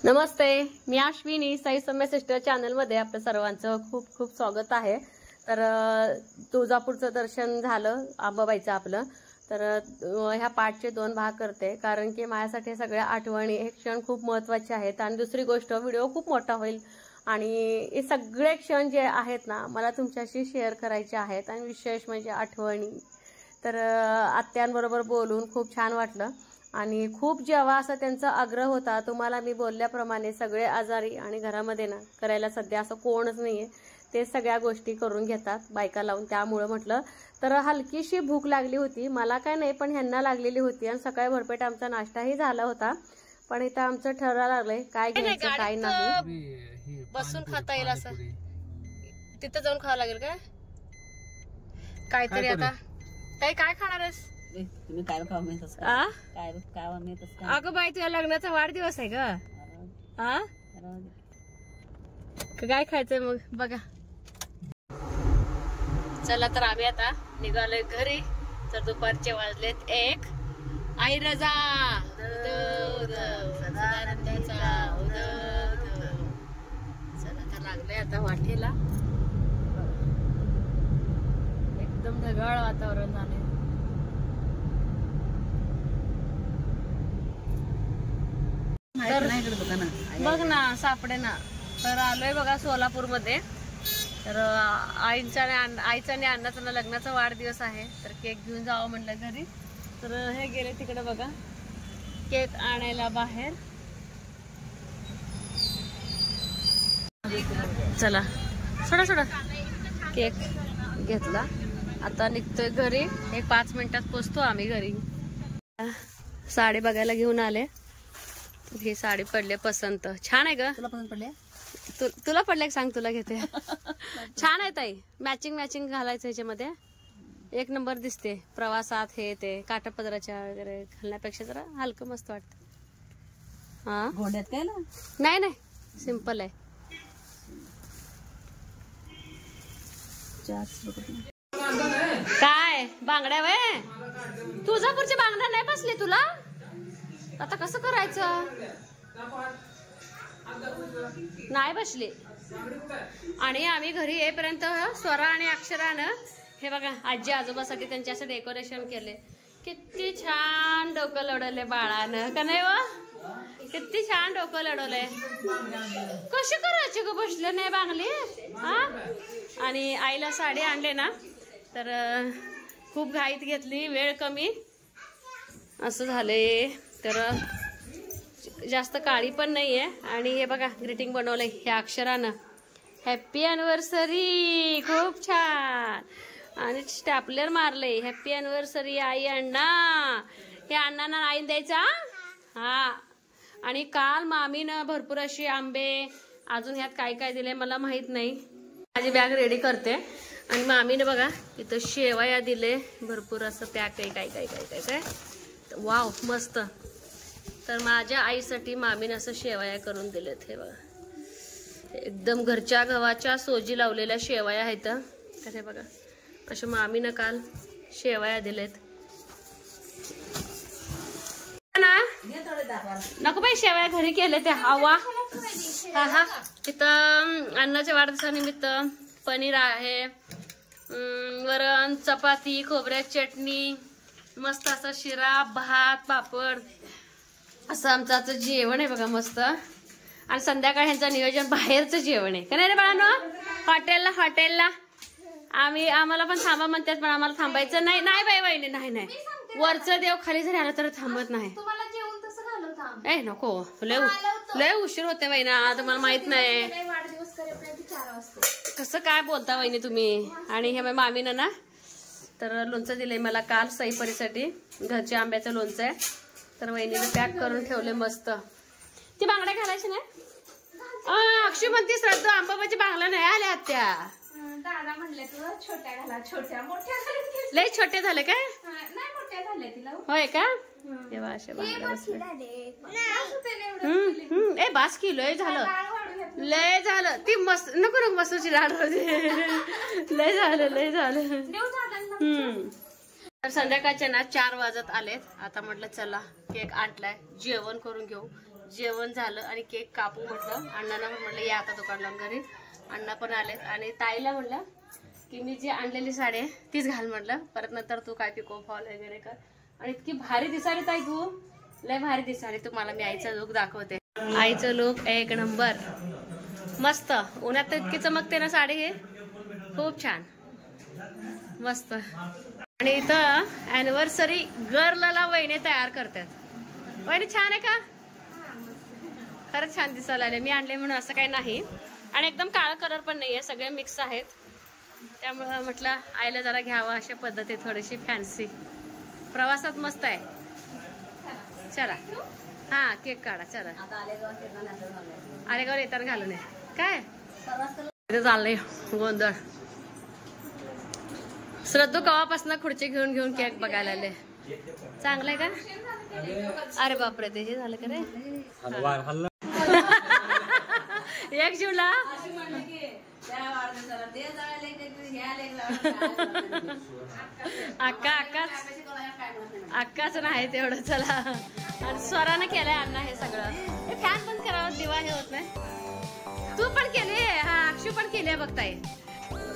नमस्ते, मी अश्विनी. साई सौम्य sister channel मध्ये आपल्या सर्वांचं खूप खूप स्वागत आहे. तर तुळजापूरचं दर्शन झालं अंबाबाईचं आपलं. तर ह्या पाठचे 2 भाग करते, कारण की माझ्यासाठी सगळ्या आठवणी हे क्षण खूप महत्त्वाचे आहेत. आणि दुसरी गोष्ट, व्हिडिओ खूप मोठा होईल आणि हे सगळे क्षण जे आहेत ना मला तुमच्याशी शेअर करायचे आहेत. आणि विशेष म्हणजे आठवणी. तर आत्यांबरोबर बोलून खूप छान वाटलं. आणि खूप जेव्हा असं त्यांचा आग्रह होता, तुम्हाला मी बोलल्याप्रमाणे सगळे आजारी आणि घरामध्ये ना करायला सध्या असं कोणच नाहीये, ते सगळ्या गोष्टी करून घेतात बायका लावून. त्यामुळे म्हटलं, तर हलकीशी भूक लागली होती, मला काय नाही पण ह्यांना लागलेली होती. आणि सकाळी भरपेट आमचा नाश्ताही झाला होता. पण इथं आमचं ठरवायला लागलंय काय घ्यायचं काय नाही. बसून खाता येईल असं तिथं जाऊन खावं लागेल काय काहीतरी. आता काय खाणार आहेस तुम्ही? काय खावा मिळतस काय खावा मिळतस का? अगं बाई, तुझ्या लग्नाचा वाढदिवस आहे ग. हा, काय खायचंय मग बघा. चला, तर आम्ही आता निघालोय घरी. तर दुपारचे वाजलेत 1. आई रजा सदानंदाचा चला, तर लागलोय आता वाटेला. एकदम ढगाळ वातावरण झालंय. बघ ना, सापडे ना. तर आलोय बघा सोलापूर मध्ये. तर आईचा आणि अण्णाचा लग्नाचा वाढदिवस आहे, तर केक घेऊन जावं म्हणलं घरी. तर हे गेले तिकडे बघा केक आणायला बाहेर. चला, सोडा केक घेतला. आता निघतोय घरी. 5 मिनिटात पोचतो आम्ही घरी. साडी बघायला घेऊन आले. ही साडी पडले पसंत. छान आहे ग. तुला पसंत पडले? तुला पडले सांग, तुला घेते. छान आहे ताई. मॅचिंग घालायचं ह्याच्यामध्ये. 1 नंबर दिसते. प्रवासात हे ते काठापदराच्या वगैरे घालण्यापेक्षा जरा हलकं मस्त वाटत. हा, घोड्यात काय ना? नाही सिंपल आहे. काय बांगड्या वय? तुळजापूरच्या बांगड्या नाही बसले तुला? आता कसं करायचं? नाही बसले. आणि आम्ही घरी येईपर्यंत स्वरा आणि अक्षरानं हे बघा आजी आजोबासाठी त्यांचे असं डेकोरेशन केले. किती छान डोकं लढवले बाळानं, का नाही व? किती छान डोकं लढवलंय. कशी करायची ग? बसले नाही बांगली. हा, आणि आईला साडी आणले ना, तर खूप घाईत घेतली, वेळ कमी असं झालंय. तर जास्त काळी पण नाहीये. आणि हे बघा ग्रीटिंग बनवलंय ह्या अक्षरानं. Happy anniversary. खूप छान. आणि स्टॅपलर मारलंय. हॅपी अॅनिव्हर्सरी आई अण्णा. हे अण्णांना आईन द्यायचा. हा, आणि काल मामीनं भरपूर अशी आंबे, अजून ह्यात काय काय दिले मला माहित नाही. माझी बॅग रेडी करते. आणि मामीने बघा इथं शेवया दिले भरपूर असं पॅक आहे. काय काय काय काय काय वाव, मस्त. तर माझ्या आईसाठी मामीने असं शेवया करून दिलेत. हे बघा, एकदम घरच्या गव्हाच्या सोजी लावलेल्या शेवया आहेत. तर हे बघा अशा मामीनं काल शेवया दिलेत ना. नको बाई, शेवया घरी केले ते. हवा. हा, इथं अण्णाच्या वाढदिवसानिमित्त पनीर आहे, वरण, चपाती, खोबऱ्याची चटणी, मस्त असं शिरा, भात, पापड असं आमचं जेवण आहे बघा मस्त. आणि संध्याकाळी ह्यांचं नियोजन बाहेरचं जेवण आहे, का नाही रे बाळांनो? हॉटेलला आम्हाला पण थांबा म्हणतात, पण आम्हाला थांबायचं नाही. नाही बाई वहिनी, नाही. वरचं देव खाली जरी आलं तर थांबत नाही. ए नको, लय उशीर होते वहिना, तुम्हाला माहित नाही. कसं काय बोलता वहिनी तुम्ही? आणि हे मामीनं ना तर लोणचं दिलंय मला काल सईपरीसाठी. घरच्या आंब्याचं लोणचं आहे. तर वहिनीनं पॅक करून ठेवले मस्त. ती बांगड्या घालायची नाही. अक्षय म्हणते श्रद्धा अंबाबाची बांगड्या नाही आल्या त्या. दादा म्हणले तुला छोट्या घाला. छोट्या मोठ्या लय छोटे झाले काय? नाही, मोठ्या झाल्या तिला. होय का? तेव्हा अशा बांगड्या बसल्या. ए बास की, लय झालं. ती मस्त नको मसूरची डाळ होती. लय झालं. तर संध्याकाळचे ना 4 वाजत आलेत. आता म्हटलं चला केक आणलाय, जेवण करून घेऊ. जेवण झालं आणि केक कापू म्हटलं. अण्णांना पण म्हटलं या आता दुकानला घरी. अण्णा पण आलेत आणि ताईला म्हटलं की मी जी आणलेली साडी आहे तीच घाल म्हटलं. परत नंतर तू काय पिको फॉल वगैरे कर. आणि इतकी भारी दिसाली ताई तू, लय भारी दिसाली. तुम्हाला मी आईचा लुक दाखवते. आईचं लुक एक नंबर मस्त. उन्हात तर इतकी चमकते ना साडी, हे खूप छान मस्त. आणि इथं ॲनिव्हर्सरी गर्लला वहिनी तयार करतात. वहिनी छान आहे का? खरंच छान दिसायला आले. मी आणले म्हणून असं काही नाही. आणि एकदम काळा कलर पण नाही आहे, सगळे मिक्स आहेत. त्यामुळं म्हटलं आईला जरा घ्यावं अशा पद्धती, थोडीशी फॅन्सी. प्रवासात मस्त आहे. चला हा केक काढा. चला आलेगाव येताना घालून आहे काय चाललंय गोंधळ. श्रद्धू कवापासून खुर्ची घेऊन घेऊन केक बघायला आले. चांगलंय का? अरे बापरे ते हे झालं का रे? एक जीवला अक्काच नाही तेवढं. चला आणि स्वरानं केलंय अण्णा हे सगळं. हे फॅन बंद करावं, दिवा हे होत नाही. तू पण केली, हा अक्षू पण केली बघताय.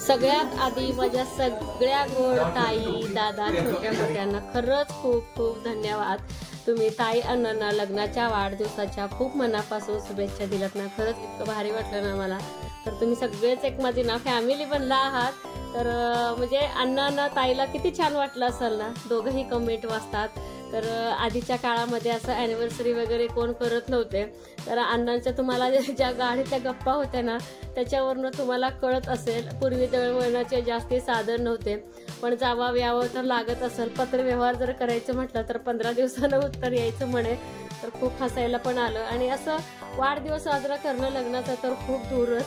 सगळ्यात आधी माझ्या सगळ्या गोड ताई दादा छोट्या मोठ्यांना खरंच खूप खूप धन्यवाद. तुम्ही ताई अण्णांना लग्नाच्या वाढदिवसाच्या खूप मनापासून शुभेच्छा दिल्यात ना. खरंच इतकं भारी वाटलं ना मला. तर तुम्ही सगळेच एक माझी ना फॅमिली बनला आहात. तर म्हणजे अण्णांना ताईला किती छान वाटलं असेल ना. दोघंही कमेंट वाचतात. तर आधीच्या काळामध्ये असं ॲनिव्हर्सरी वगैरे कोण करत नव्हते. तर अण्णांच्या तुम्हाला ज्या गाडीतल्या गप्पा होत्या ना त्याच्यावरनं तुम्हाला कळत असेल. पूर्वी दळणवळणाचे जास्ती साधन नव्हते, पण जावं यावं तर लागत असेल. पत्रव्यवहार जर करायचं म्हटलं तर 15 दिवसानं उत्तर यायचं म्हणे. तर खूप हसायला पण आलं. आणि असं वाढदिवस साजरा करणं लग्नाचा तर खूप दूरच.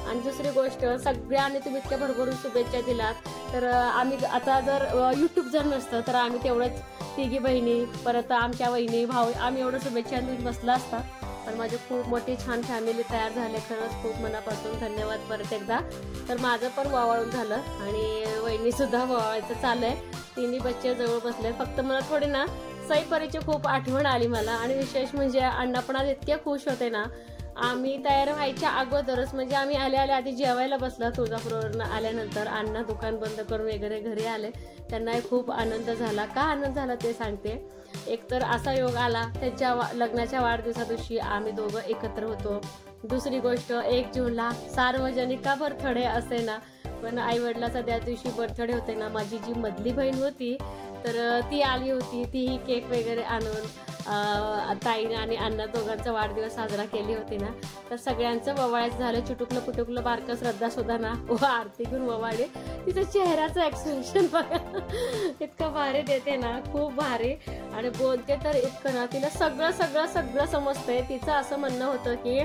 आणि दुसरी गोष्ट, सगळ्यांनी तुम्ही इतक्या भरभरून शुभेच्छा दिलात. तर आम्ही आता जर यूट्यूब जर नसतं तर आम्ही तेवढंच तिघी बहिणी परत आमच्या वहिनी भाऊ आम्ही एवढं शुभेच्छा देऊन बसला असता. पण माझी खूप मोठी छान फॅमिली तयार झाली. खरंच खूप मनापासून धन्यवाद परत एकदा. तर माझं पण वावळून झालं आणि वहिनीसुद्धा वावळायचं चाललंय. तिन्ही बच्चे जवळ बसले. फक्त मला थोडी ना सईपरीची खूप आठवण आली मला. आणि विशेष म्हणजे अण्णा पण आज इतके खुश होते ना. आम्ही तयार व्हायच्या अगोदरच म्हणजे आम्ही आल्या आधी जेवायला बसला. तुळजापूरवरून आल्यानंतर अण्णा दुकान बंद करून वगैरे घरी आले. त्यांनाही खूप आनंद झाला. का आनंद झाला ते सांगते. एकतर असा योग आला त्यांच्या लग्नाच्या वाढदिवसा दिवशी आम्ही दोघं एकत्र होतो. दुसरी गोष्ट 1 जूनला सार्वजनिक का बर्थडे असे ना, पण आई वडिलाचा त्या दिवशी बर्थडे होते ना. माझी जी मधली बहीण होती तर ती आली होती. तीही केक वगैरे आणून ताईने आणि अण्णा दोघांचा वाढदिवस साजरा केली होती ना. तर सगळ्यांचं ववाळायचं झालं. चुटुकलं पुटुकलं बारकं श्रद्धा सुद्धा ना आरती घेऊन ववाळली. तिचं चेहऱ्याचं एक्सप्रेशन बघा इतकं भारी देते ना, खूप भारी. आणि बोलते तर इतकं ना, तिला सगळं सगळं सगळं समजतंय. तिचं असं म्हणणं होतं की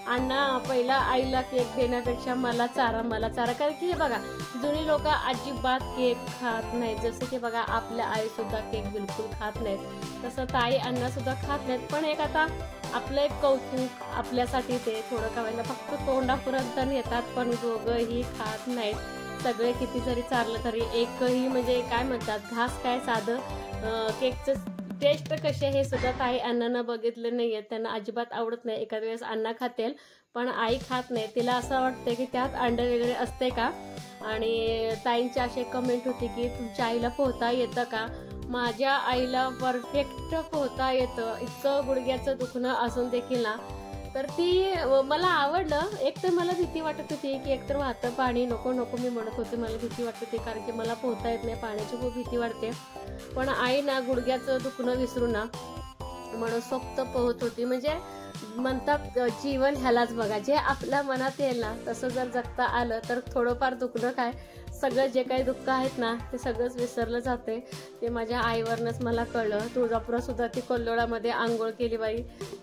अण्णा पहिला आईला केक देण्यापेक्षा मला चारा कारण की हे बघा जुनी लोक अजिबात केक खात नाहीत. जसं की बघा आपल्या आई सुद्धा केक बिलकुल खात नाहीत, तसं ताई अण्णा सुद्धा खात नाहीत. पण एक आता आपलं एक कौतुक आपल्यासाठी ते थोडं खावायला फक्त तोंडापुरत येतात, पण दोघंही खात नाहीत. सगळे किती जरी चाललं तरी एकही म्हणजे काय म्हणतात घास काय साधं केकचं टेस्ट कसे हे सुद्धा ताई अण्णांना बघितलं नाहीये. त्यांना अजिबात आवडत नाही. एखाद्या वेळेस अण्णा खातेल पण आई खात नाही. तिला असं वाटतं की त्यात अंड वगैरे असते का. आणि ताईंची अशी कमेंट होती की तुमच्या आईला पोहता येतं का. माझ्या आईला परफेक्ट पोहता येतं. इतकं गुडघ्याचं दुखणं असून देखील ना, तर ती मला आवडलं. एक तर मला भीती वाटत होती की एकतर वाहतं पाणी नको मी म्हणत होते. मला भीती वाटत होती कारण की मला पोहता येत नाही, पाण्याची खूप भीती वाटते. पण आई ना गुडघ्याचं दुखणं विसरून ना म्हणून सोप्त पोहत होती. म्हणजे म्हणतात जीवन ह्यालाच बघा, जे आपल्या मनात येईल ना तसं जर जगता आलं तर थोडंफार दुखणं काय सगळं जे काही दुःख आहेत ना ते सगळंच विसरलं जाते. ते माझ्या आईवरनंच मला कळलं. तुळजापुरात सुद्धा ती कोल्लोळामध्ये आंघोळ केली बाई.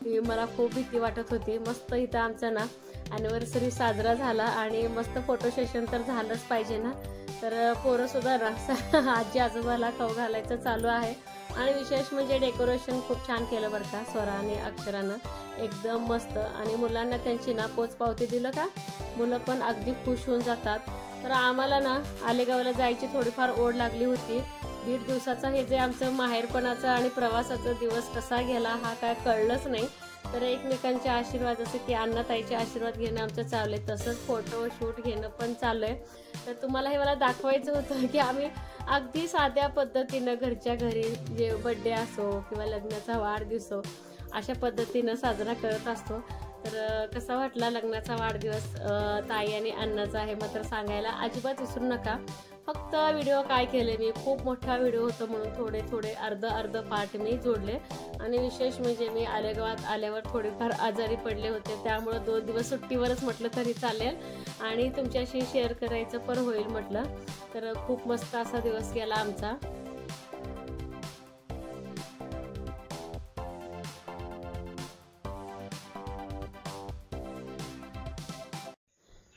ती मला खूप भीती वाटत होती. मस्त इथं आमचा ना ॲनिव्हर्सरी साजरा झाला आणि मस्त फोटो सेशन तर झालंच पाहिजे ना. तर पोरं सुद्धा ना आजी आजोबाला खाऊ घालायचं चालू आहे. आणि विशेष म्हणजे डेकोरेशन खूप छान केलं बरं का स्वरा आणि अक्षरानं, एकदम मस्त. आणि मुलांना त्यांची ना पोचपावती दिलं का मुलं पण अगदी खुश होऊन जातात. तर आम्हाला ना आलेगावला जायची थोडीफार ओढ लागली होती. 1.5 दिवसाचा हे जे आमचं माहेरपणाचा आणि प्रवासाचा दिवस कसा गेला हा काय कळलंच नाही. तर एकमेकांचे आशीर्वाद, जसं की अण्णाताईचे आशीर्वाद घेणं आमचं चालू आहे, तसंच फोटो शूट घेणं पण चालू आहे. तर तुम्हाला हे मला दाखवायचं होतं की आम्ही अगदी साध्या पद्धतीनं घरच्या घरी जे बड्डे असो किंवा लग्नाचा वाढदिवस अशा पद्धतीनं साजरा करत असतो. तर कसा वाटला लग्नाचा वाढदिवस ताई आणि अण्णाचा हे मात्र सांगायला अजिबात विसरू नका. फक्त व्हिडिओ काय केले मी, खूप मोठा व्हिडिओ होता म्हणून थोडे थोडे अर्ध पार्ट मी जोडले. आणि विशेष म्हणजे मी आलेगावात आल्यावर थोडेफार आजारी पडले होते, त्यामुळं 2 दिवस सुट्टीवरच म्हटलं तरी चालेल आणि तुमच्याशी शेअर करायचं पण होईल म्हटलं. तर खूप मस्त असा दिवस गेला आमचा.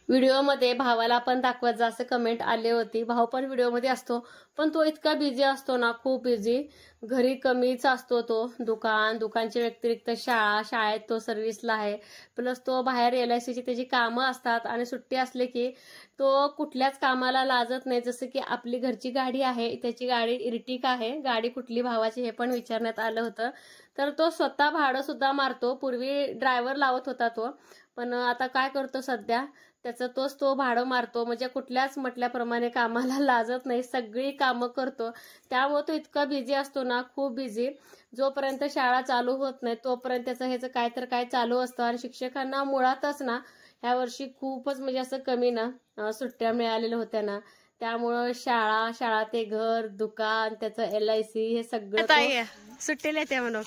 व्हिडिओमध्ये भावाला पण दाखवत जा असं कमेंट आले होती. भाऊ पण व्हिडिओमध्ये असतो, पण तो इतका बिझी असतो ना, खूप बिझी. घरी कमीच असतो तो. दुकानच्या व्यतिरिक्त शाळेत तो सर्व्हिसला आहे, प्लस तो बाहेर LICची त्याची कामं असतात आणि सुट्टी असली की तो कुठल्याच कामाला लाजत नाही. जसं की आपली घरची गाडी आहे, त्याची गाडी इर्टिगा आहे, गाडी कुठली भावाची हे पण विचारण्यात आलं होतं. तर तो स्वतः भाडं सुद्धा मारतो. पूर्वी ड्रायव्हर लावत होता तो, पण आता काय करतो सध्या त्याचं तो भाडं मारतो. म्हणजे कुठल्याच म्हटल्याप्रमाणे कामाला लाजत नाही, सगळी कामं करतो. त्यामुळे तो इतका बिझी असतो ना, खूप बिझी. जोपर्यंत शाळा चालू होत नाही तोपर्यंत त्याचं ह्याचं काय चालू असतं. आणि शिक्षकांना मुळातच ना ह्या वर्षी खूपच म्हणजे असं कमी ना सुट्ट्या मिळालेल्या होत्या ना, त्यामुळं शाळा ते घर, दुकान, त्याचं LIC हे सगळं सुट्टीला येते म्हणून.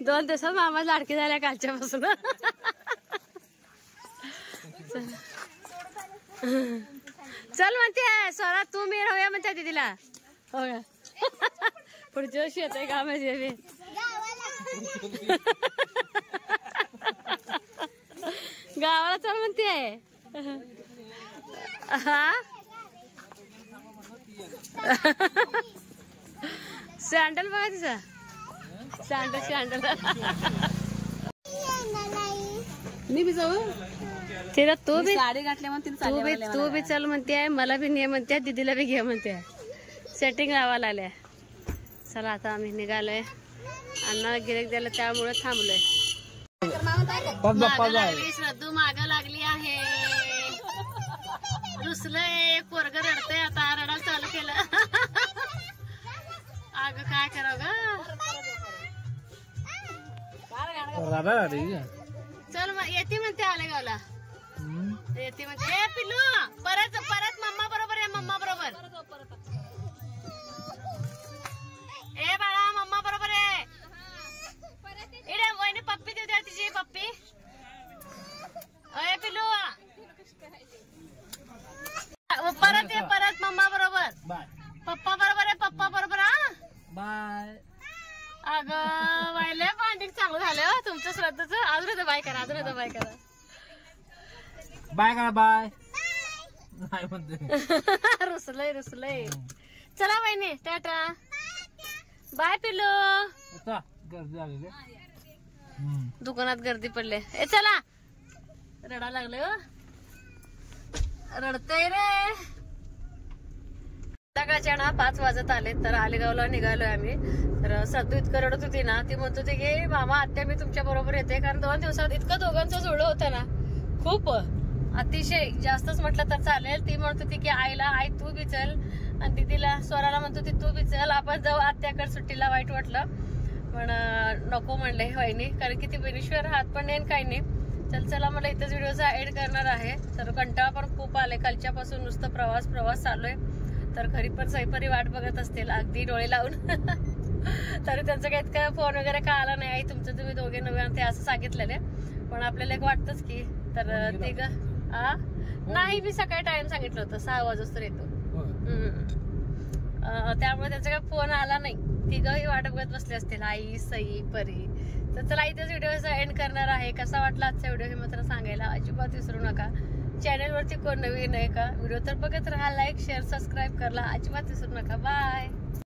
2 दिवसात मामा लाडकी झाल्या कालच्यापासून. चल म्हणते स्वरा, तू मी राहूया म्हणते दीदीला. हो का पुढच्या वर्षी येते का म्हणजे गावाला चल म्हणते. हा सँडल बघा तिचा, सँडल मी बी जाऊ. तिला तू बी साडी घातल्या म्हणते, तू बी चल म्हणते, मला बी ने म्हणते, दीदीला बी घे म्हणते. सेटिंग लावायला आल्या. चला आता आम्ही निघालोय. अण्णा गिरेक द्यायला त्यामुळे थांबलोय. माग लागली श्रद्धू, माग लागली आहे. रुसलंय पोरग, रडतंय आता, रडायला चालू केलं. अगं काय करावं ग. चल येते म्हणते आलेगावला, येते म्हणते. पिल्लू परत मम्मा बरोबर आहे, मम्मा बरोबर. ए बाळा मम्मा बरोबर आहे. इडे वहिनी पप्पी देऊ द्या, तिची पप्पी. अय पिल्लू परत मम्मा बरोबर, पप्पा बरोबर आहे, पप्पा बरोबर. हा बाय. अगं वाहिले भांडिंग चांगलं झालं तुमचं श्रद्धाच. अजून होतं बाय करा, बाय. रुसलय. चला वहिनी, टाटा बाय. पिल्लू दुकानात गर्दी पडले. ए चला, रडा लागले. रडतय रे. सकाळच्या ना 5 वाजत आले. तर आलेगावला निघालोय आम्ही. तर सद्दू इतकं रडत होती ना, ती म्हणत होती की मामा आत्या मी तुमच्या बरोबर येते. कारण 2 दिवसात इतकं दोघांचं जुळलं होतं ना, खूप अतिशय जास्तच म्हटलं तर चालेल. ती म्हणत होती की आई तू बी चल, आणि दीदीला स्वराला म्हणत होती तू बी चल, आपण जाऊ आत्याकडे सुट्टीला. वाईट वाटलं पण नको म्हणले वहिनी, कारण की ती बेनेश्वर हात पण नाही काही नाही. चला मला इथंच व्हिडिओचा एंड करणार आहे. तर कंटाळा पण खूप आले, कालच्यापासून नुसतं प्रवास चालू आहे. तर घरी पण सैपरी वाट बघत असतील अगदी डोळे लावून. तरी त्यांचं काही इतकं फोन वगैरे का आला नाही. आई तुमचं तुम्ही दोघे नवे ते असं सांगितलेले, पण आपल्याला एक वाटतंच की. तर ते नाही, मी सकाळी टाइम सांगितलं होतं 6 वाजता येतो. त्यामुळे त्यांचा काही फोन आला नाही. तिघही वाट बघत बसले असतील, आई सई परी. तर चला इथेच व्हिडिओचा एंड करणार आहे. कसा वाटला आजचा व्हिडिओ हे मात्र सांगायला अजिबात विसरू नका. चॅनलवरती कोण नवीन आहे का व्हिडिओ तर बघत राहा. लाईक शेअर सबस्क्राईब करायला अजिबात विसरू नका. बाय.